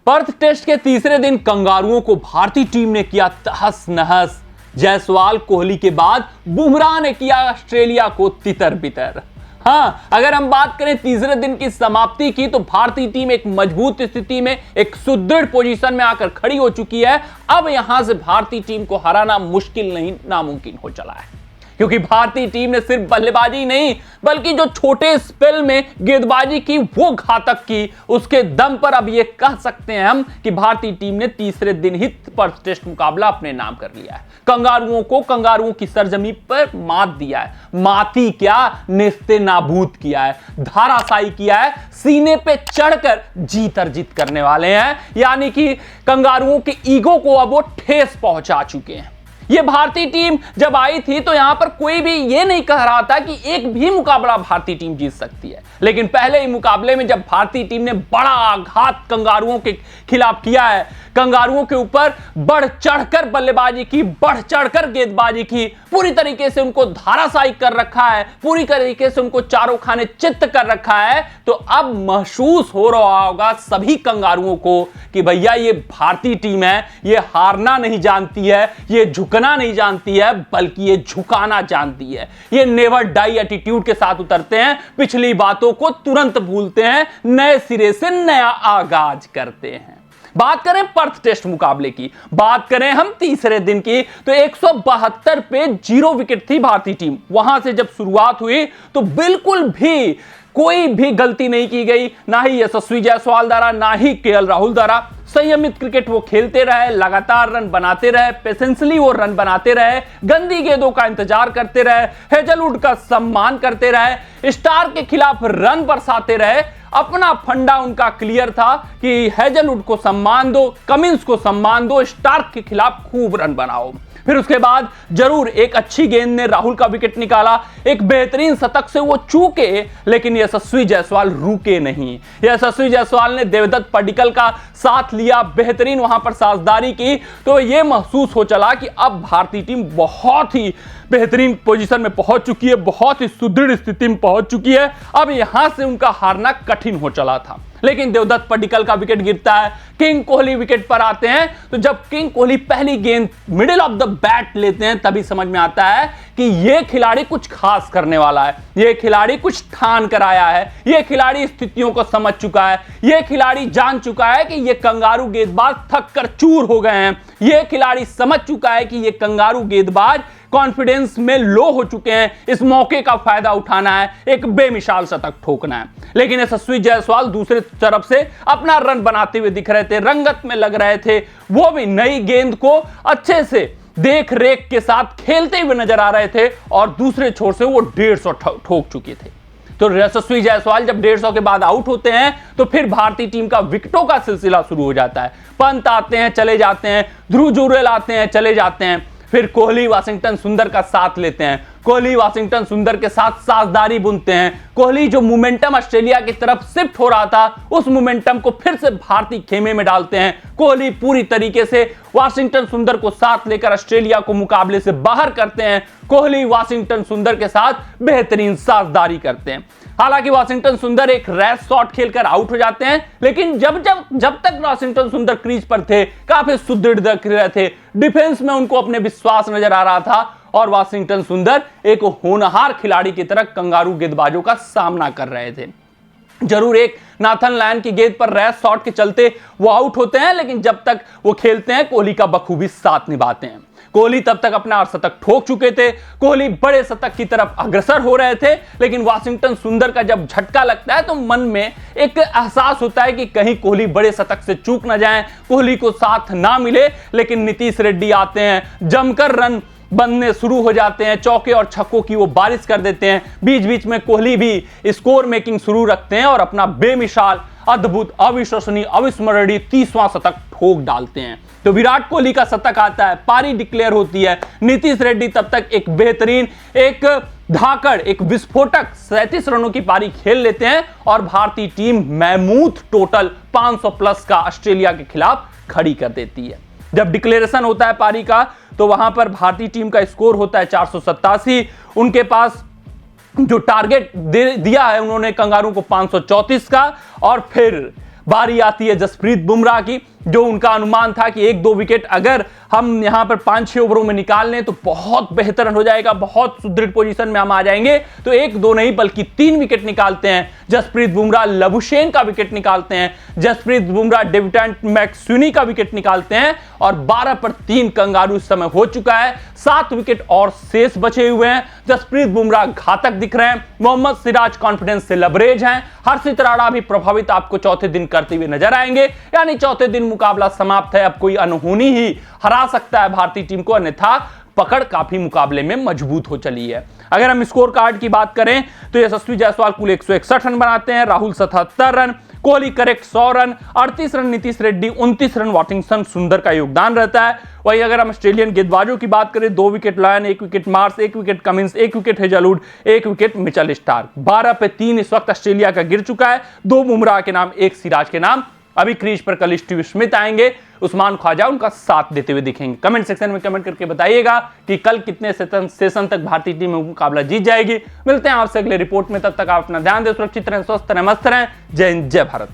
Perth test के तीसरे दिन कंगारुओं को भारतीय टीम ने किया तहस नहस। जायसवाल कोहली के बाद बुमराह ने किया ऑस्ट्रेलिया को तितर बितर। हाँ, अगर हम बात करें तीसरे दिन की समाप्ति की तो भारतीय टीम एक मजबूत स्थिति में, एक सुदृढ़ पोजीशन में आकर खड़ी हो चुकी है। अब यहां से भारतीय टीम को हराना मुश्किल नहीं, नामुमकिन हो चला है, क्योंकि भारतीय टीम ने सिर्फ बल्लेबाजी नहीं बल्कि जो छोटे स्पेल में गेंदबाजी की वो घातक की। उसके दम पर अब ये कह सकते हैं हम कि भारतीय टीम ने तीसरे दिन ही पर्थ टेस्ट मुकाबला अपने नाम कर लिया है। कंगारुओं की सरजमी पर मात दिया है, माती क्या, नेस्ते नाबूद किया है, धाराशायी किया है, सीने पे चढ़कर जीत अर्जित करने वाले हैं। यानी कि कंगारुओं के ईगो को अब वो ठेस पहुंचा चुके हैं। ये भारतीय टीम जब आई थी तो यहां पर कोई भी ये नहीं कह रहा था कि एक भी मुकाबला भारतीय टीम जीत सकती है, लेकिन पहले ही मुकाबले में जब भारतीय टीम ने बड़ा आघात कंगारुओं के खिलाफ किया है, कंगारुओं के ऊपर बढ़ चढ़कर बल्लेबाजी की, बढ़ चढ़कर गेंदबाजी की, पूरी तरीके से उनको धाराशायी कर रखा है, पूरी तरीके से उनको चारों खाने चित्त कर रखा है, तो अब महसूस हो रहा होगा सभी कंगारुओं को कि भैया ये भारतीय टीम है, ये हारना नहीं जानती है, ये झुकना नहीं जानती है, बल्कि ये झुकाना जानती है। ये नेवर डाई एटीट्यूड के साथ उतरते हैं, पिछली बातों को तुरंत भूलते हैं, नए सिरे से नया आगाज करते हैं। बात करें पर्थ टेस्ट मुकाबले की, बात करें हम तीसरे दिन की, तो 172 पे 0 विकेट थी भारतीय टीम। वहां से जब शुरुआत हुई तो बिल्कुल भी कोई भी गलती नहीं की गई, ना ही यशस्वी जायसवाल द्वारा, ना ही केएल राहुल द्वारा। संयमित क्रिकेट वो खेलते रहे, लगातार रन बनाते रहे, पेशेंसली वो रन बनाते रहे, गंदी गेंदों का इंतजार करते रहे, हेजलवुड का सम्मान करते रहे, स्टार के खिलाफ रन बरसाते रहे। अपना फंडा उनका क्लियर था कि हेजलवुड को सम्मान दो, कमिंस को सम्मान दो, स्टार्क के खिलाफ खूब रन बनाओ। फिर उसके बाद जरूर एक अच्छी गेंद ने राहुल का विकेट निकाला, एक बेहतरीन शतक से वो चूके, लेकिन यशस्वी जायसवाल रुके नहीं। यशस्वी जायसवाल ने देवदत्त पडिक्कल का साथ लिया, बेहतरीन वहां पर साझेदारी की, तो ये महसूस हो चला कि अब भारतीय टीम बहुत ही बेहतरीन पोजीशन में पहुंच चुकी है, बहुत ही सुदृढ़ स्थिति में पहुंच चुकी है। अब यहां से उनका हारना कठिन हो चला था, लेकिन देवदत्त पडिक्कल का विकेट गिरता है, किंग कोहली विकेट पर आते हैं। तो जब किंग कोहली पहली गेंद मिडिल ऑफ द बैट लेते हैं तभी समझ में आता है कि यह खिलाड़ी कुछ खास करने वाला है, यह खिलाड़ी कुछ ठान कर आया है, यह खिलाड़ी स्थितियों को समझ चुका है, यह खिलाड़ी जान चुका है कि ये कंगारू गेंदबाज थक कर चूर हो गए हैं, यह खिलाड़ी समझ चुका है कि ये कंगारू गेंदबाज कॉन्फिडेंस में लो हो चुके हैं, इस मौके का फायदा उठाना है, एक बेमिसाल शतक ठोकना है। लेकिन यशस्वी जायसवाल दूसरी तरफ से अपना रन बनाते हुए दिख रहे थे, रंगत में लग रहे थे, वो भी नई गेंद को अच्छे से देख रेख के साथ खेलते हुए नजर आ रहे थे, और दूसरे छोर से वो 150 ठोक चुके थे। तो यशस्वी जायसवाल जब 150 के बाद आउट होते हैं तो फिर भारतीय टीम का विकेटों का सिलसिला शुरू हो जाता है। पंत आते हैं, चले जाते हैं, ध्रुव जुरेल आते हैं, चले जाते हैं, फिर कोहली वाशिंगटन सुंदर का साथ लेते हैं, कोहली वाशिंगटन सुंदर के साथ साझेदारी बुनते हैं। कोहली जो मोमेंटम ऑस्ट्रेलिया की तरफ शिफ्ट हो रहा था, उस मोमेंटम को फिर से भारतीय खेमे में डालते हैं। कोहली पूरी तरीके से वाशिंगटन सुंदर को साथ लेकर ऑस्ट्रेलिया को मुकाबले से बाहर करते हैं। कोहली वाशिंगटन सुंदर के साथ बेहतरीन साझेदारी करते हैं। हालांकि वाशिंगटन सुंदर एक रैश शॉट खेलकर आउट हो जाते हैं, लेकिन जब तक वाशिंगटन सुंदर क्रीज पर थे काफी सुदृढ़ दिख रहे थे, डिफेंस में उनको अपने विश्वास नजर आ रहा था, और वाशिंगटन सुंदर एक होनहार खिलाड़ी की तरह कंगारू गेंदबाजों का सामना कर रहे थे। जरूर एक नाथन लायन की गेंद पर रैश शॉट के चलते वो आउट होते हैं, लेकिन जब तक वो खेलते हैं कोहली का बखूबी साथ निभाते हैं। कोहली तब तक अपना शतक ठोक चुके थे, कोहली बड़े शतक की तरफ अग्रसर हो रहे थे, लेकिन वाशिंगटन सुंदर का जब झटका लगता है तो मन में एक एहसास होता है कि कहीं कोहली बड़े शतक से चूक ना जाएं, कोहली को साथ ना मिले। लेकिन नीतीश रेड्डी आते हैं, जमकर रन बनने शुरू हो जाते हैं, चौके और छक्कों की वो बारिश कर देते हैं। बीच बीच में कोहली भी स्कोर मेकिंग शुरू रखते हैं और अपना बेमिसाल, अद्भुत, अविश्वसनीय, अविस्मरणीय 30वां शतक ठोक डालते हैं। तो विराट कोहली का शतक आता है, पारी डिक्लेयर होती है। नीतीश रेड्डी तब तक एक बेहतरीन, एक धाकड़, एक विस्फोटक 37 रनों की पारी खेल लेते हैं, और भारतीय टीम महमूद टोटल 500 प्लस का ऑस्ट्रेलिया के खिलाफ खड़ी कर देती है। जब डिक्लेरेशन होता है पारी का तो वहां पर भारतीय टीम का स्कोर होता है 487, उनके पास जो टारगेट दिया है उन्होंने कंगारू को 534 का, और फिर बारी आती है जसप्रीत बुमराह की, जो उनका अनुमान था कि 1-2 विकेट अगर हम यहां पर 5-6 ओवरों में निकाल लें तो बहुत बेहतर हो जाएगा, बहुत सुदृढ़ पोजीशन में हम आ जाएंगे। तो 1-2 नहीं बल्कि 3 विकेट निकालते हैं जसप्रीत बुमराह, लबुशेन का विकेट निकालते हैं जसप्रीत बुमराह, डेब्यूटेंट मैक्सवेनी का विकेट निकालते हैं और 12 पर 3 कंगारू इस समय हो चुका है। 7 विकेट और शेष बचे हुए हैं। जसप्रीत बुमराह घातक दिख रहे हैं, मोहम्मद सिराज कॉन्फिडेंस से लबरेज हैं, हर्षित राणा भी प्रभावित आपको चौथे दिन करते हुए नजर आएंगे। यानी चौथे दिन मुकाबला समाप्त है, अब कोई अनहोनी ही हरा सकता है भारतीय टीम को, अन्यथा पकड़ काफी मुकाबले में मजबूत हो चली है। अगर हम स्कोर कार्ड की बात करें तो यशस्वी जायसवाल कुल 161 रन बनाते हैं, Rahul 77 run, Kohli correct 100 run, 38 run Nitish Reddy, 29 run Washington सुंदर का योगदान रहता है। वहीं अगर हम ऑस्ट्रेलियन गेंदबाजों की बात करें, 2 wicket Lyon, 1 wicket Marsh, 1 wicket Cummins, 1 wicket Hazlewood, 1 wicket Mitchell Starc. 12 पे 3 इस वक्त ऑस्ट्रेलिया का गिर चुका है, 2 बुमराह के नाम, 1 सिराज के नाम। अभी क्रीज पर कल स्टीव स्मिथ आएंगे, उस्मान ख्वाजा उनका साथ देते हुए दिखेंगे। कमेंट सेक्शन में कमेंट करके बताइएगा कि कल कितने सेशन तक भारतीय टीम मुकाबला जीत जाएगी। मिलते हैं आपसे अगले रिपोर्ट में, तब तक आप अपना ध्यान दें, सुरक्षित रहें, स्वस्थ रहें, मस्त रहें। जय हिंद, जय भारत।